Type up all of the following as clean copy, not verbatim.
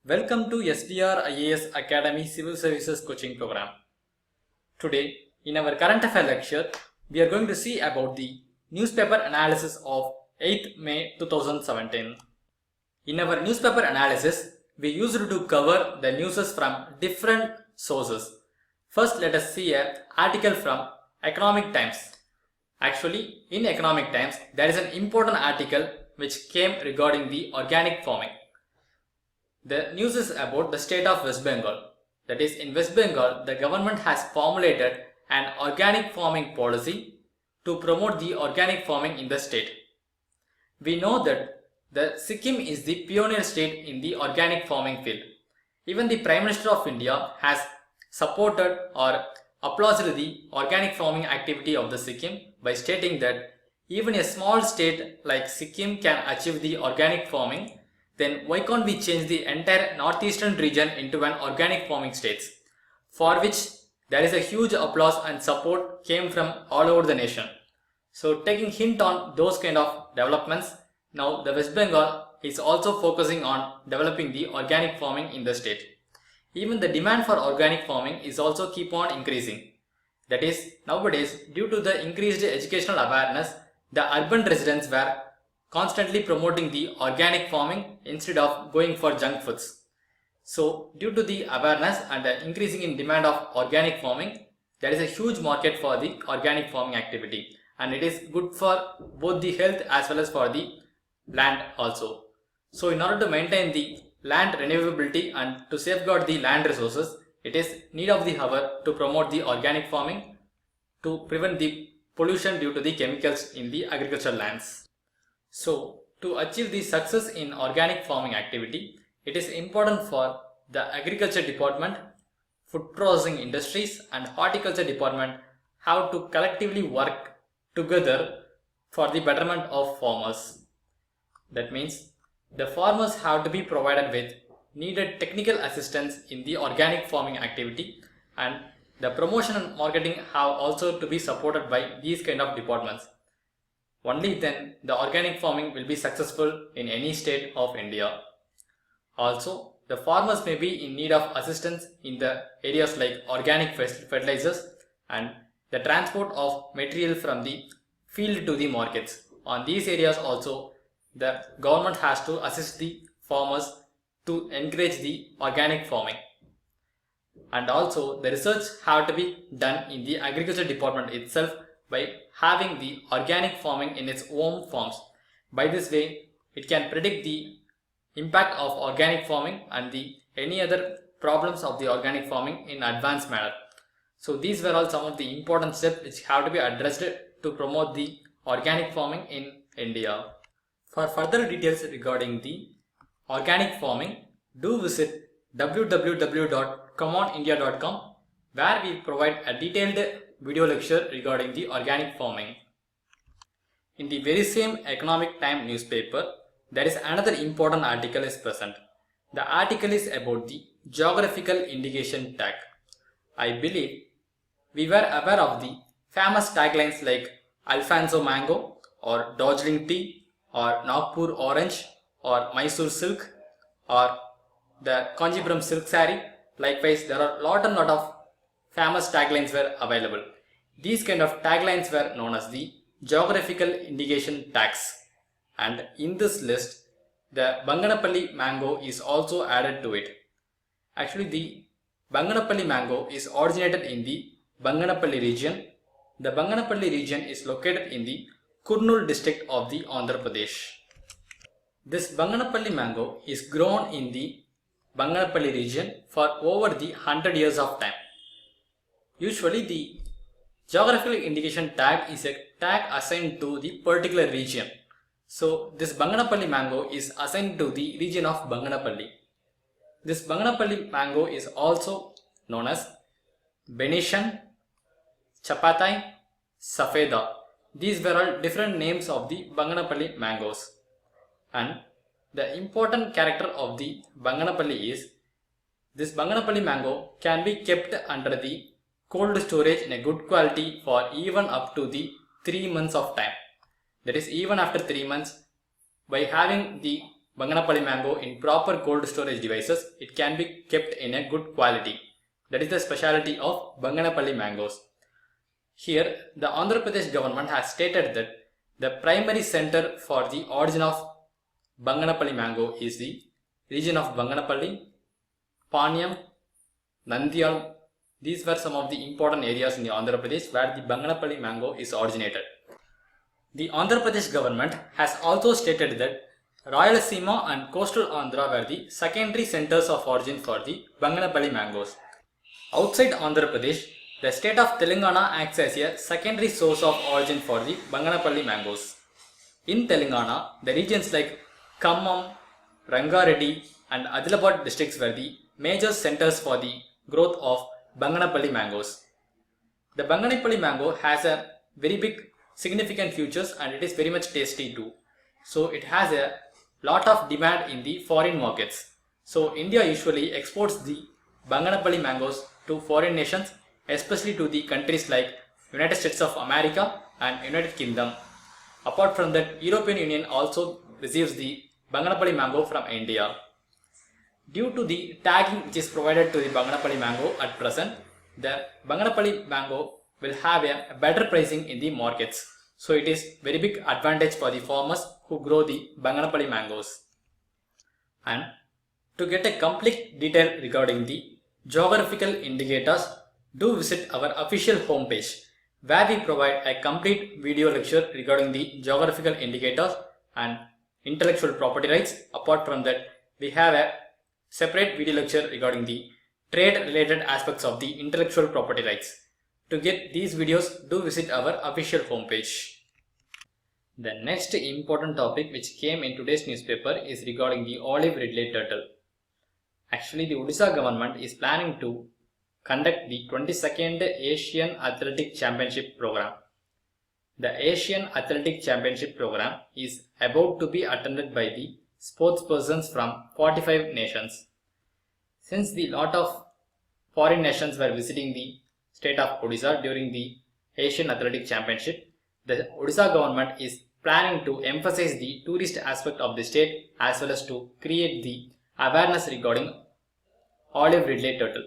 Welcome to SVR IAS Academy Civil Services Coaching Program. Today, in our current affair lecture, we are going to see about the newspaper analysis of 8th May 2017. In our newspaper analysis, we used to cover the news from different sources. First, let us see an article from Economic Times. Actually, in Economic Times, there is an important article which came regarding the organic farming. The news is about the state of West Bengal. That is, in West Bengal, the government has formulated an organic farming policy to promote the organic farming in the state. We know that the Sikkim is the pioneer state in the organic farming field. Even the Prime Minister of India has supported or applauded the organic farming activity of the Sikkim by stating that even a small state like Sikkim can achieve the organic farming. Then why can't we change the entire northeastern region into an organic farming state? For which there is a huge applause and support came from all over the nation. So taking hint on those kind of developments, now the West Bengal is also focusing on developing the organic farming in the state. Even the demand for organic farming is also keep on increasing. That is, nowadays due to the increased educational awareness, the urban residents were constantly promoting the organic farming instead of going for junk foods. So due to the awareness and the increasing in demand of organic farming, there is a huge market for the organic farming activity, and it is good for both the health as well as for the land also. So in order to maintain the land renewability and to safeguard the land resources, it is need of the hour to promote the organic farming to prevent the pollution due to the chemicals in the agricultural lands. So, to achieve the success in organic farming activity, it is important for the agriculture department, food processing industries and horticulture department have to collectively work together for the betterment of farmers. That means the farmers have to be provided with needed technical assistance in the organic farming activity, and the promotion and marketing have also to be supported by these kind of departments. Only then the organic farming will be successful in any state of India. Also, the farmers may be in need of assistance in the areas like organic fertilizers and the transport of material from the field to the markets. On these areas also, the government has to assist the farmers to encourage the organic farming. And also, the research have to be done in the agriculture department itself by having the organic farming in its own farms. By this way, it can predict the impact of organic farming and the any other problems of the organic farming in advanced manner. So these were all some of the important steps which have to be addressed to promote the organic farming in India. For further details regarding the organic farming, do visit www.comeonindia.com, where we provide a detailed video lecture regarding the organic farming. In the very same Economic Times newspaper, there is another important article is present. The article is about the geographical indication tag. I believe we were aware of the famous taglines like Alfonso mango or Darjeeling tea or Nagpur orange or Mysore silk or the Kanjipuram silk saree. Likewise, there are lot of famous taglines were available. These kind of taglines were known as the geographical indication tags, and in this list the Banganapalli mango is also added to it. Actually, the Banganapalli mango is originated in the Banganapalli region. The Banganapalli region is located in the Kurnool district of the Andhra Pradesh. This Banganapalli mango is grown in the Banganapalli region for over the 100 years of time. Usually, the geographical indication tag is a tag assigned to the particular region. So, this Banganapalli mango is assigned to the region of Banganapalli. This Banganapalli mango is also known as Venetian, Chapatai, Safeda. These were all different names of the Banganapalli mangoes. And the important character of the Banganapalli is this Banganapalli mango can be kept under the cold storage in a good quality for even up to the 3 months of time. That is, even after 3 months, by having the Banganapalli mango in proper cold storage devices, it can be kept in a good quality. That is the speciality of Banganapalli mangoes. Here, the Andhra Pradesh government has stated that the primary center for the origin of Banganapalli mango is the region of Banganapalli, Panyam, Nandyal. These were some of the important areas in the Andhra Pradesh where the Banganapalli mango is originated. The Andhra Pradesh government has also stated that Rayalaseema and coastal Andhra were the secondary centers of origin for the Banganapalli mangoes. Outside Andhra Pradesh, the state of Telangana acts as a secondary source of origin for the Banganapalli mangoes. In Telangana, the regions like Khammam, Rangareddy and Adilabad districts were the major centers for the growth of Banganapalli mangoes. The Banganapalli mango has a very big significant features and it is very much tasty too. So it has a lot of demand in the foreign markets. So India usually exports the Banganapalli mangoes to foreign nations, especially to the countries like United States of America and United Kingdom. Apart from that, European Union also receives the Banganapalli mango from India. Due to the tagging which is provided to the Banganapalli mango at present, the Banganapalli mango will have a better pricing in the markets. So it is very big advantage for the farmers who grow the Banganapalli mangoes. And to get a complete detail regarding the geographical indicators, do visit our official homepage where we provide a complete video lecture regarding the geographical indicators and intellectual property rights. Apart from that, we have a separate video lecture regarding the trade related aspects of the intellectual property rights. To get these videos, do visit our official homepage. The next important topic which came in today's newspaper is regarding the olive ridley turtle. Actually, the Odisha government is planning to conduct the 22nd Asian Athletic Championship program. The Asian Athletic Championship program is about to be attended by the sportspersons from 45 nations. Since the lot of foreign nations were visiting the state of Odisha during the Asian Athletic Championship, the Odisha government is planning to emphasize the tourist aspect of the state as well as to create the awareness regarding olive ridley turtle.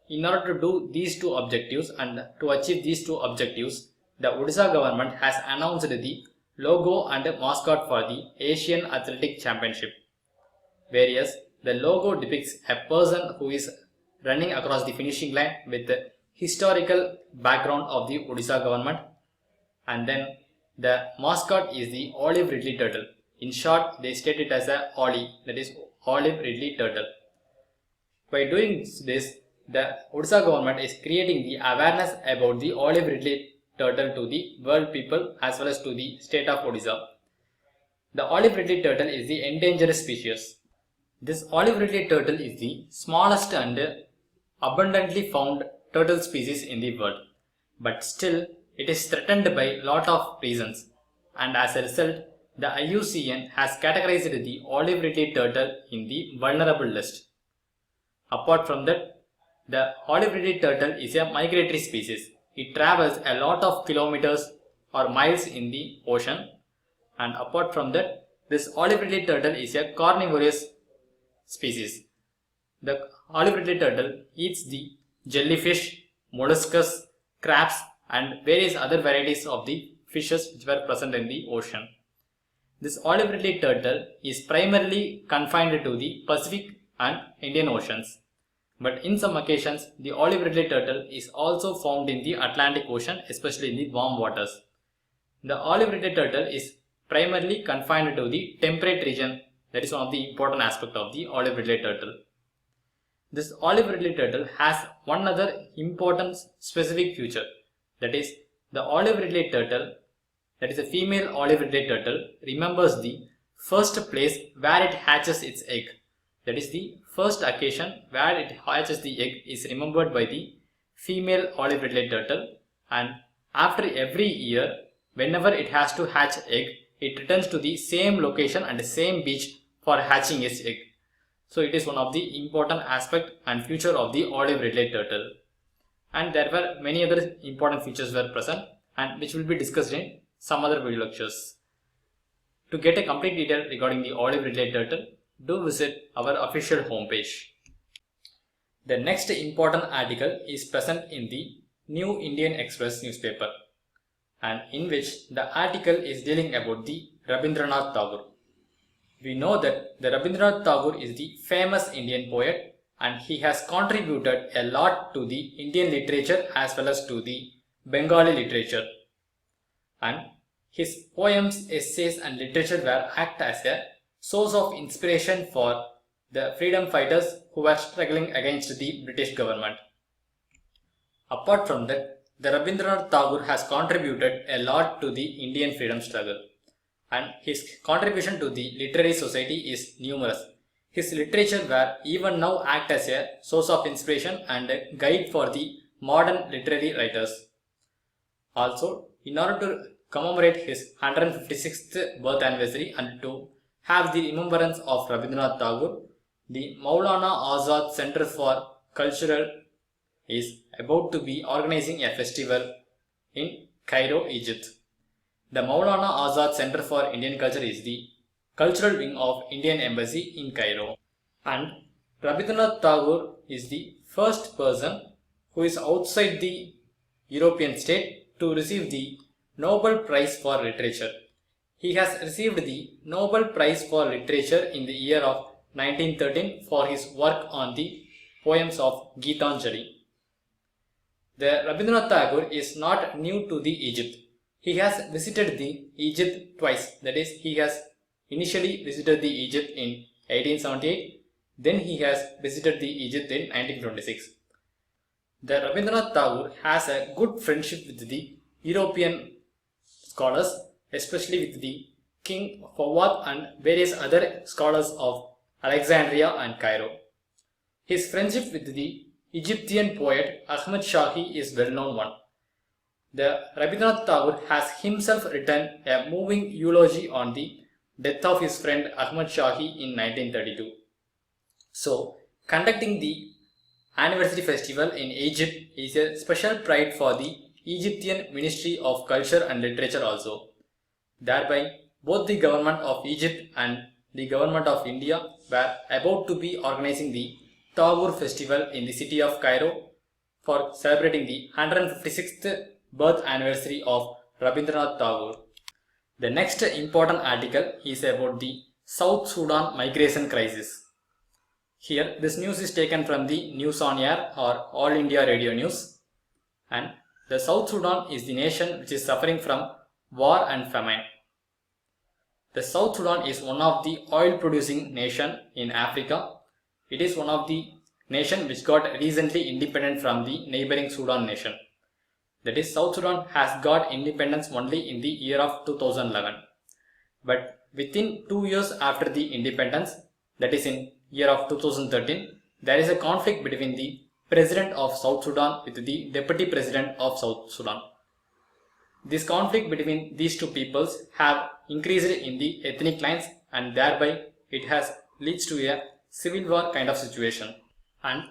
In order to do these two objectives and to achieve these two objectives, the Odisha government has announced the logo and mascot for the Asian Athletic Championship. Whereas the logo depicts a person who is running across the finishing line with the historical background of the Odisha government, and then the mascot is the olive ridley turtle. In short, they state it as a OLI, that is olive ridley turtle. By doing this, the Odisha government is creating the awareness about the olive ridley turtle to the world people as well as to the state of Odisha. The olive ridley turtle is the endangered species. This olive ridley turtle is the smallest and abundantly found turtle species in the world, but still it is threatened by lot of reasons, and as a result, the IUCN has categorized the olive ridley turtle in the vulnerable list. Apart from that, the olive ridley turtle is a migratory species. It travels a lot of kilometers or miles in the ocean, and apart from that, this olive ridley turtle is a carnivorous species. The olive ridley turtle eats the jellyfish, molluscs, crabs and various other varieties of the fishes which were present in the ocean. This olive ridley turtle is primarily confined to the Pacific and Indian Oceans. But in some occasions, the olive ridley turtle is also found in the Atlantic Ocean, especially in the warm waters. The olive ridley turtle is primarily confined to the temperate region. That is one of the important aspects of the olive ridley turtle. This olive ridley turtle has one other important specific feature. That is, the olive ridley turtle, that is a female olive ridley turtle, remembers the first place where it hatches its egg. That is, the first occasion where it hatches the egg is remembered by the female olive ridley turtle, and after every year, whenever it has to hatch egg, it returns to the same location and the same beach for hatching its egg. So it is one of the important aspect and feature of the olive ridley turtle. And there were many other important features were present and which will be discussed in some other video lectures. To get a complete detail regarding the olive-ridley turtle, do visit our official homepage. The next important article is present in the New Indian Express newspaper, and in which the article is dealing about the Rabindranath Tagore. We know that the Rabindranath Tagore is the famous Indian poet, and he has contributed a lot to the Indian literature as well as to the Bengali literature. And his poems, essays and literature were act as a source of inspiration for the freedom fighters who were struggling against the British government. Apart from that, the Rabindranath Tagore has contributed a lot to the Indian freedom struggle, and his contribution to the literary society is numerous. His literature will even now act as a source of inspiration and a guide for the modern literary writers. Also, in order to commemorate his 156th birth anniversary and to have the remembrance of Rabindranath Tagore, the Maulana Azad Center for Cultural is about to be organizing a festival in Cairo, Egypt. The Maulana Azad Center for Indian Culture is the cultural wing of Indian Embassy in Cairo. And Rabindranath Tagore is the first person who is outside the European state to receive the Nobel Prize for Literature. He has received the Nobel Prize for Literature in the year of 1913 for his work on the poems of Gitanjali. The Rabindranath Tagore is not new to the Egypt. He has visited the Egypt twice. That is, he has initially visited the Egypt in 1878. Then he has visited the Egypt in 1926. The Rabindranath Tagore has a good friendship with the European scholars, especially with the King Fawad and various other scholars of Alexandria and Cairo. His friendship with the Egyptian poet Ahmad Shahi is well known one. The Rabindranath Tagore has himself written a moving eulogy on the death of his friend Ahmad Shahi in 1932. So, conducting the anniversary festival in Egypt is a special pride for the Egyptian Ministry of Culture and Literature also. Thereby, both the government of Egypt and the government of India were about to be organizing the Tagore festival in the city of Cairo for celebrating the 156th birth anniversary of Rabindranath Tagore. The next important article is about the South Sudan migration crisis. Here, this news is taken from the News on Air or All India Radio News, and the South Sudan is the nation which is suffering from war and famine. The South Sudan is one of the oil producing nation in Africa. It is one of the nation which got recently independent from the neighboring Sudan nation. That is, South Sudan has got independence only in the year of 2011. But within 2 years after the independence, that is in year of 2013, there is a conflict between the President of South Sudan with the Deputy President of South Sudan. This conflict between these two peoples have increased in the ethnic lines, and thereby it has leads to a civil war kind of situation. And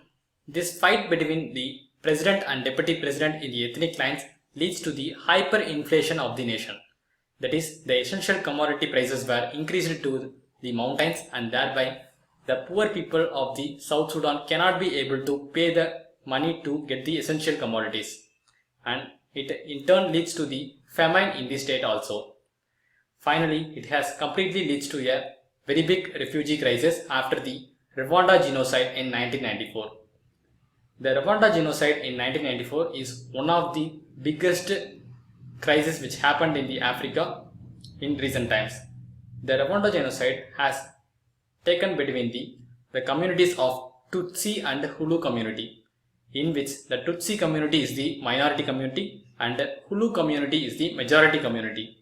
this fight between the President and Deputy President in the ethnic lines leads to the hyperinflation of the nation. That is, the essential commodity prices were increased to the mountains, and thereby the poor people of the South Sudan cannot be able to pay the money to get the essential commodities, and it in turn leads to the famine in the state also. Finally, it has completely leads to a very big refugee crisis after the Rwanda Genocide in 1994. The Rwanda Genocide in 1994 is one of the biggest crises which happened in the Africa in recent times. The Rwanda Genocide has taken between the communities of Tutsi and Hulu community, in which the Tutsi community is the minority community and the Hulu community is the majority community.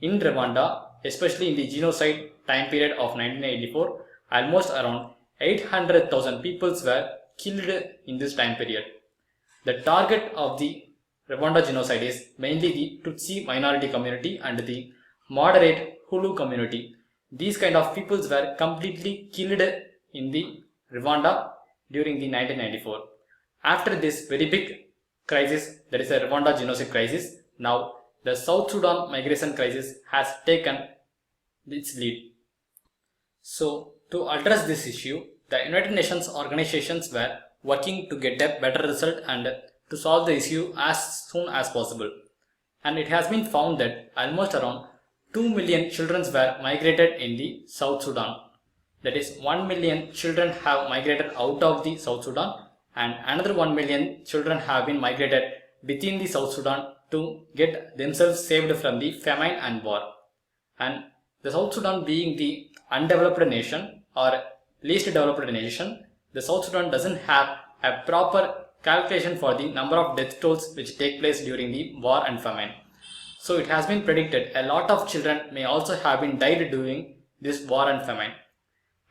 In Rwanda, especially in the genocide time period of 1984, almost around 800,000 people were killed in this time period. The target of the Rwanda genocide is mainly the Tutsi minority community and the moderate Hulu community. These kind of peoples were completely killed in the Rwanda during the 1994. After this very big crisis, that is a Rwanda genocide crisis, now the South Sudan migration crisis has taken its lead. So, to address this issue, the United Nations organizations were working to get a better result and to solve the issue as soon as possible. And it has been found that almost around 2 million children were migrated in the South Sudan. That is, 1 million children have migrated out of the South Sudan and another 1 million children have been migrated within the South Sudan to get themselves saved from the famine and war. And the South Sudan being the undeveloped nation or least developed nation, the South Sudan doesn't have a proper calculation for the number of death tolls which take place during the war and famine. So it has been predicted a lot of children may also have been died during this war and famine.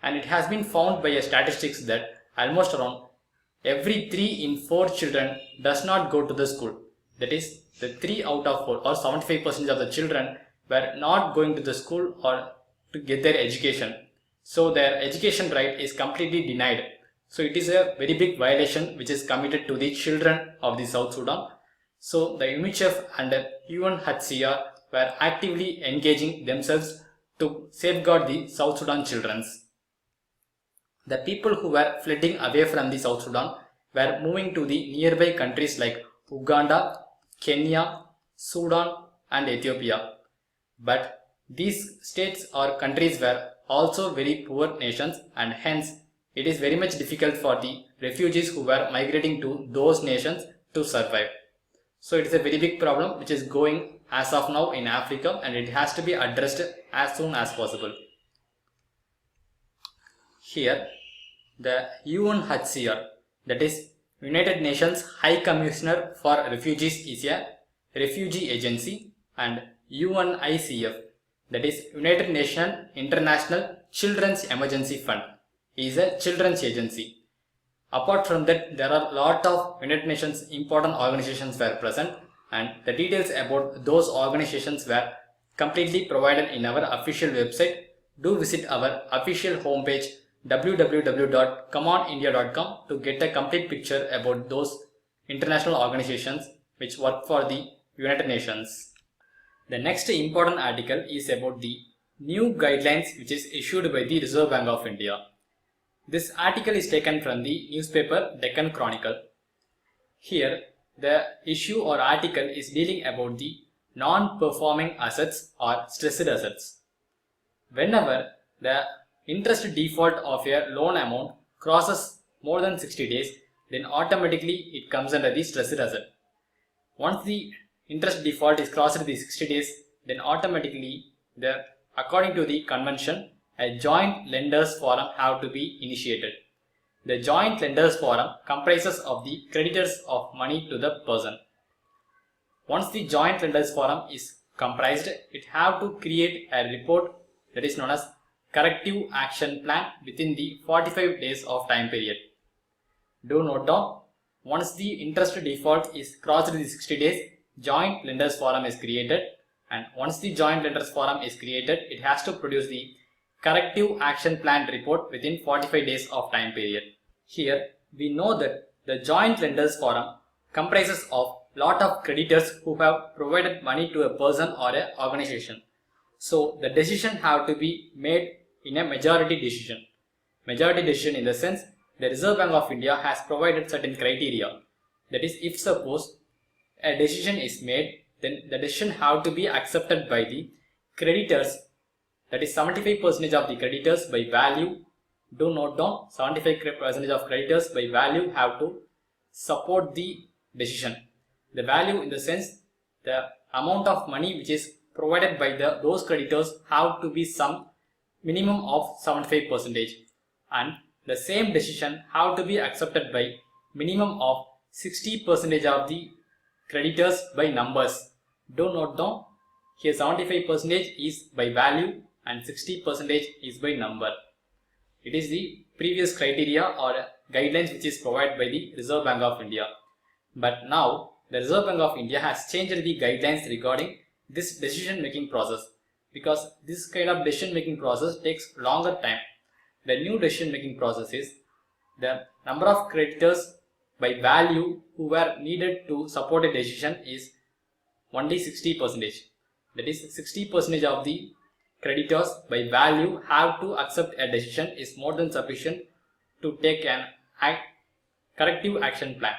And it has been found by a statistics that almost around every 3 in 4 children does not go to the school. That is, the 3 out of 4 or 75% of the children were not going to the school or to get their education. So their education right is completely denied. So it is a very big violation which is committed to the children of the South Sudan. So the UNICEF and UNHCR were actively engaging themselves to safeguard the South Sudan children. The people who were fleeing away from the South Sudan were moving to the nearby countries like Uganda, Kenya, Sudan and Ethiopia. But these states or countries were also very poor nations and hence it is very much difficult for the refugees who were migrating to those nations to survive. So it is a very big problem which is going as of now in Africa and it has to be addressed as soon as possible. Here the UNHCR, that is United Nations High Commissioner for Refugees, is a refugee agency, and UNICEF, that is United Nations International Children's Emergency Fund, is a children's agency. Apart from that, there are a lot of United Nations important organizations were present and the details about those organizations were completely provided in our official website. Do visit our official homepage www.comeonindia.com to get a complete picture about those international organizations which work for the United Nations. The next important article is about the new guidelines which is issued by the Reserve Bank of India. This article is taken from the newspaper Deccan Chronicle. Here the issue or article is dealing about the non-performing assets or stressed assets. Whenever the interest default of a loan amount crosses more than 60 days, then automatically it comes under the stressed asset. Once the interest default is crossed the 60 days, then automatically according to the convention, a joint lenders forum have to be initiated. The joint lenders forum comprises of the creditors of money to the person. Once the joint lenders forum is comprised, it have to create a report that is known as corrective action plan within the 45 days of time period. Do note down, once the interest default is crossed the 60 days, joint lenders forum is created, and once the joint lenders forum is created, it has to produce the corrective action plan report within 45 days of time period. Here we know that the joint lenders forum comprises of lot of creditors who have provided money to a person or an organization. So the decision have to be made in a majority decision. Majority decision in the sense the Reserve Bank of India has provided certain criteria. That is, if suppose a decision is made, then the decision have to be accepted by the creditors. That is 75% of the creditors by value. Do note down, 75% of creditors by value have to support the decision. The value in the sense the amount of money which is provided by those creditors have to be some minimum of 75%, and the same decision have to be accepted by minimum of 60% of the creditors by numbers. Do note down, here 75% is by value and 60% is by number. It is the previous criteria or guidelines which is provided by the Reserve Bank of India. But now the Reserve Bank of India has changed the guidelines regarding this decision making process, because this kind of decision making process takes longer time. The new decision making process is the number of creditors by value who were needed to support a decision is only 60%. That is 60% of the creditors by value have to accept a decision is more than sufficient to take an corrective action plan.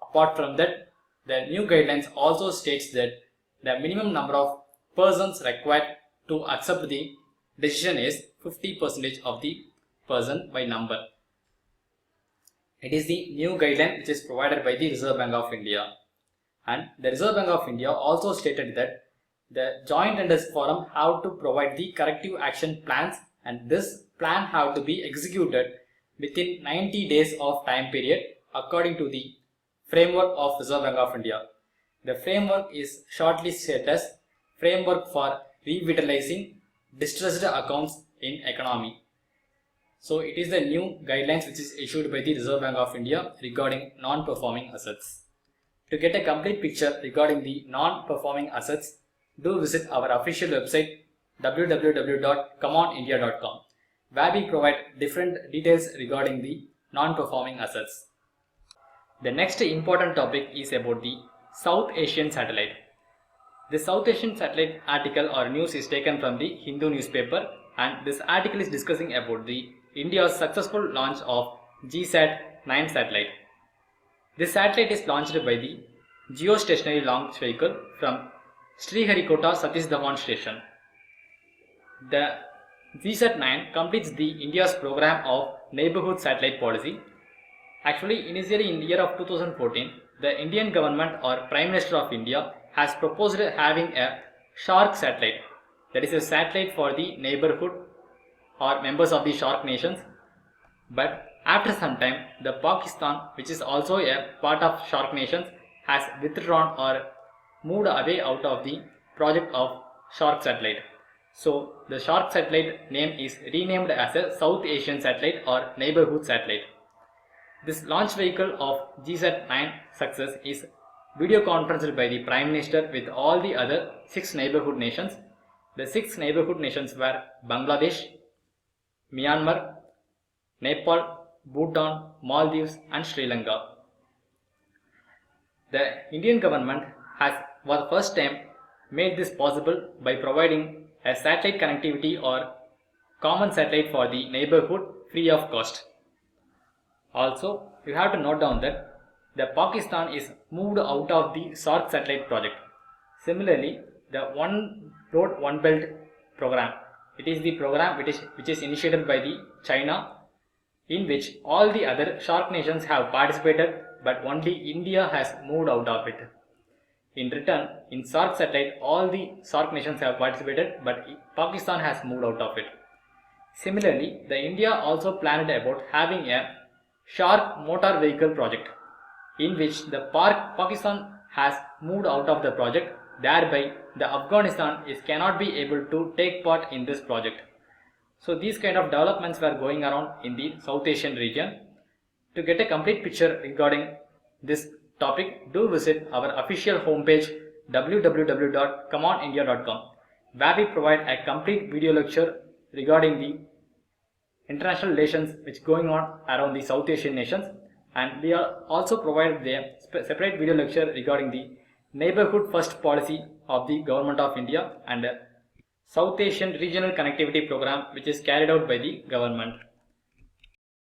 Apart from that, the new guidelines also states that the minimum number of persons required to accept the decision is 50% of the person by number. It is the new guideline which is provided by the Reserve Bank of India. And the Reserve Bank of India also stated that the Joint Lenders Forum have to provide the corrective action plans, and this plan have to be executed within 90 days of time period according to the framework of Reserve Bank of India. The framework is shortly stated as Framework for Revitalizing Distressed Accounts in Economy. So it is the new guidelines which is issued by the Reserve Bank of India regarding non-performing assets. To get a complete picture regarding the non-performing assets, do visit our official website www.comeonindia.com, where we provide different details regarding the non-performing assets. The next important topic is about the South Asian satellite. The South Asian satellite article or news is taken from the Hindu newspaper, and this article is discussing about the India's successful launch of GSAT-9 satellite. This satellite is launched by the geostationary launch vehicle from Sriharikota Satish Dhawan station. The GSAT-9 completes the India's program of neighborhood satellite policy. Actually, initially in the year of 2014, the Indian government or Prime Minister of India has proposed having a SHARK satellite, that is a satellite for the neighborhood or members of the SHARK nations. But after some time, the Pakistan, which is also a part of SHARK nations, has withdrawn or moved away out of the project of SHARK satellite. So the SHARK satellite name is renamed as a South Asian satellite or neighborhood satellite. This launch vehicle of GSAT-9 success is video conferenced by the Prime Minister with all the other 6 neighborhood nations. The 6 neighborhood nations were Bangladesh, Myanmar, Nepal, Bhutan, Maldives and Sri Lanka. The Indian government has for the first time made this possible by providing a satellite connectivity or common satellite for the neighborhood free of cost. Also, you have to note down that the Pakistan is moved out of the SHARK satellite project. Similarly, the One Road One Belt program, it is the program which is initiated by the China, in which all the other SHARK nations have participated, but only India has moved out of it. In return, in SHARK satellite, all the SHARK nations have participated, but Pakistan has moved out of it. Similarly, the India also planned about having a SHARK motor vehicle project, in which the Pakistan has moved out of the project. Thereby, the Afghanistan cannot be able to take part in this project. So these kind of developments were going around in the South Asian region. To get a complete picture regarding this topic, do visit our official homepage www.comeonindia.com, where we provide a complete video lecture regarding the international relations which going on around the South Asian nations, and we are also provided a separate video lecture regarding the neighborhood first policy of the government of India and South Asian regional connectivity program which is carried out by the government.